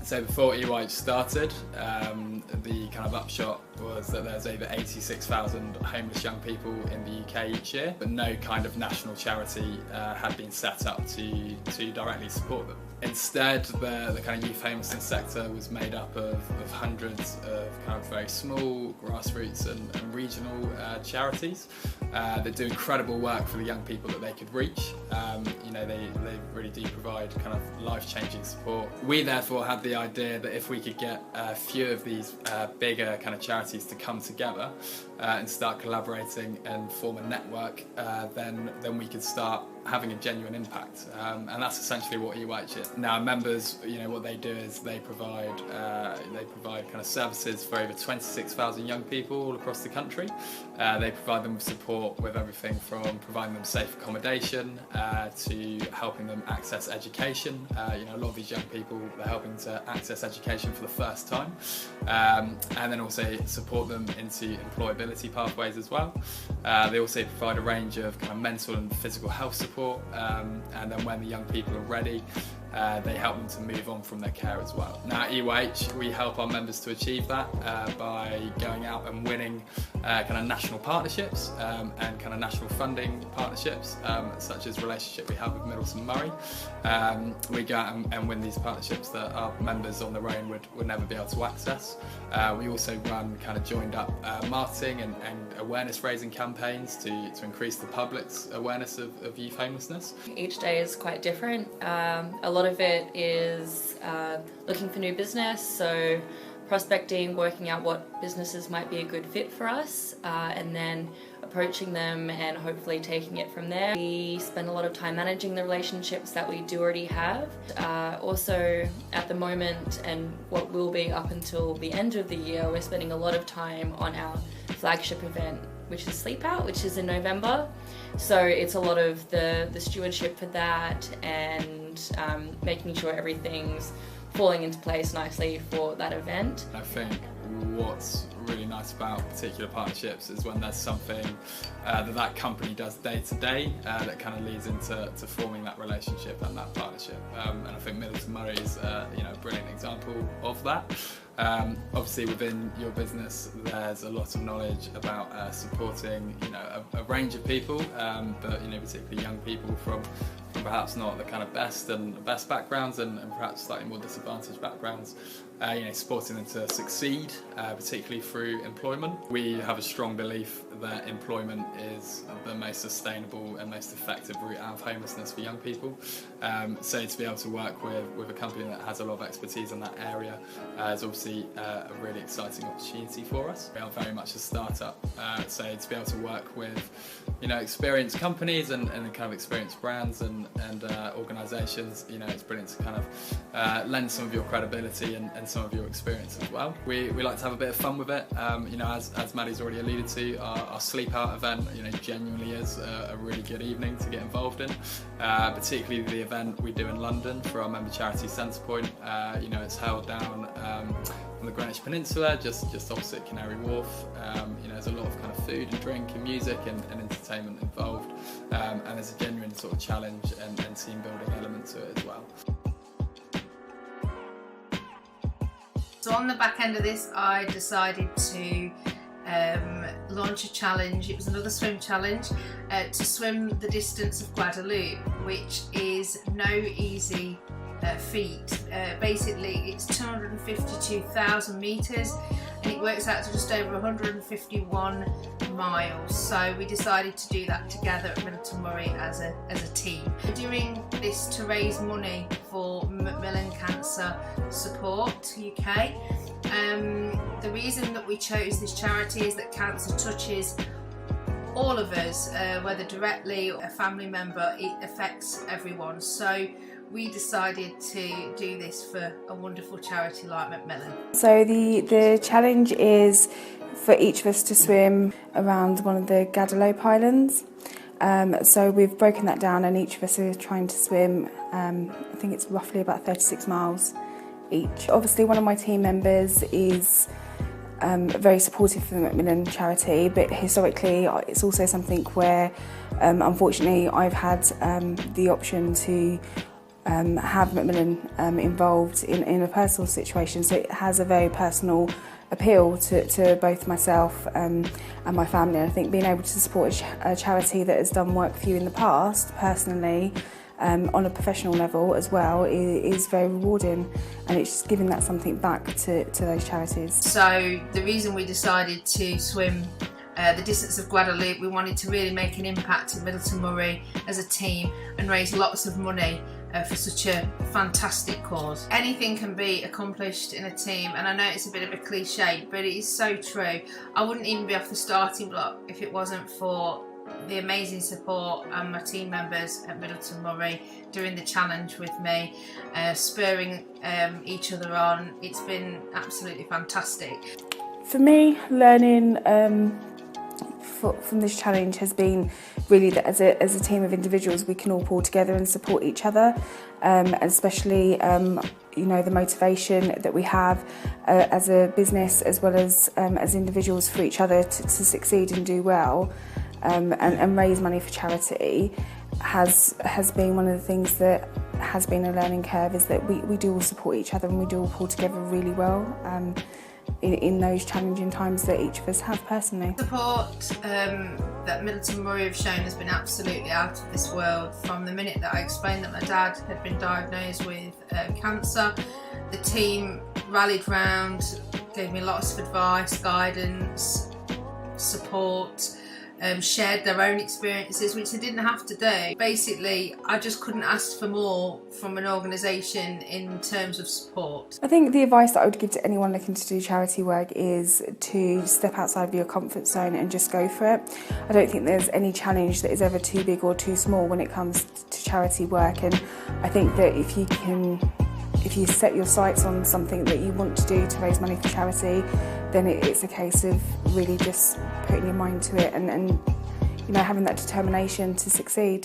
So before EYH started, the kind of upshot was that there's over 86,000 homeless young people in the UK each year, but no kind of national charity had been set up to directly support them. Instead, the kind of youth homelessness sector was made up of hundreds of kind of very small grassroots and regional charities that do incredible work for the young people that they could reach. They really do provide kind of life-changing support. We therefore had the idea that if we could get a few of these bigger kind of charities to come together and start collaborating and form a network, then we could start having a genuine impact, and that's essentially what EYH is. Now, members, what they do is they provide kind of services for over 26,000 young people all across the country. They provide them with support with everything from providing them safe accommodation to helping them access education. A lot of these young people, they're helping to access education for the first time, and then also support them into employability pathways as well. They also provide a range of kind of mental and physical health support, and then when the young people are ready, they help them to move on from their care as well. Now at EYH, we help our members to achieve that by going out and winning kind of national partnerships and kind of national funding partnerships, such as the relationship we have with MiddletonMurray. We go out and win these partnerships that our members on their own would never be able to access. We also run kind of joined up marketing and awareness raising campaigns to increase the public's awareness of youth homelessness. Each day is quite different. A lot of it is looking for new business, so prospecting, working out what businesses might be a good fit for us, and then approaching them and hopefully taking it from there. We spend a lot of time managing the relationships that we do already have. Also, at the moment, and what will be up until the end of the year, we're spending a lot of time on our flagship event, which is Sleep Out, which is in November. So it's a lot of the stewardship for that and making sure everything's falling into place nicely for that event. I think what's really nice about particular partnerships is when there's something that company does day to day that kind of leads into forming that relationship and that partnership. And I think MiddletonMurray is a brilliant example of that. Obviously within your business there's a lot of knowledge about supporting a range of people, but particularly young people from perhaps not the kind of best backgrounds and perhaps slightly more disadvantaged backgrounds, supporting them to succeed, particularly through employment. We have a strong belief that employment is the most sustainable and most effective route out of homelessness for young people. So to be able to work with a company that has a lot of expertise in that area is obviously a really exciting opportunity for us. We are very much a startup, so to be able to work with experienced companies and kind of experienced brands and organisations, it's brilliant to kind of lend some of your credibility and some of your experience as well. We like to have a bit of fun with it. As Maddie's already alluded to, our Sleep Out event genuinely is a really good evening to get involved in, particularly the event we do in London for our member charity Centrepoint. It's held down on the Greenwich Peninsula, just opposite Canary Wharf. There's a lot of kind of food and drink and music and entertainment involved, and there's a genuine sort of challenge and team building element to it as well. So on the back end of this, I decided to launch a challenge. It was another swim challenge to swim the distance of Guadeloupe, which is no easy feat. Basically it's 252,000 metres and it works out to just over 151 miles. So we decided to do that together at MiddletonMurray as a team. We're doing this to raise money for Macmillan Cancer Support UK. The reason that we chose this charity is that cancer touches all of us, whether directly or a family member, it affects everyone. So we decided to do this for a wonderful charity like Macmillan. So the challenge is for each of us to swim around one of the Guadeloupe Islands. So we've broken that down and each of us are trying to swim, I think it's roughly about 36 miles each. Obviously one of my team members is very supportive for the Macmillan charity, but historically it's also something where unfortunately I've had the option to have Macmillan involved in a personal situation, so it has a very personal appeal to both myself and my family. I think being able to support a charity that has done work for you in the past, personally, on a professional level as well, is very rewarding, and it's just giving that something back to those charities. So the reason we decided to swim the distance of Guadeloupe, we wanted to really make an impact in MiddletonMurray as a team and raise lots of money for such a fantastic cause. Anything can be accomplished in a team, and I know it's a bit of a cliche, but it is so true. I wouldn't even be off the starting block if it wasn't for the amazing support and my team members at MiddletonMurray doing the challenge with me, spurring each other on. It's been absolutely fantastic. For me, learning from this challenge has been really that as a team of individuals we can all pull together and support each other, and especially the motivation that we have as a business as well as individuals for each other to succeed and do well, and raise money for charity has been one of the things that has been a learning curve, is that we do all support each other and we do all pull together really well in those challenging times that each of us have personally. Support that MiddletonMurray have shown has been absolutely out of this world. From the minute that I explained that my dad had been diagnosed with cancer, the team rallied round, gave me lots of advice, guidance, support, shared their own experiences, which they didn't have to do. Basically, I just couldn't ask for more from an organisation in terms of support. I think the advice that I would give to anyone looking to do charity work is to step outside of your comfort zone and just go for it. I don't think there's any challenge that is ever too big or too small when it comes to charity work, and I think that if you set your sights on something that you want to do to raise money for charity, then it's a case of really just putting your mind to it and having that determination to succeed.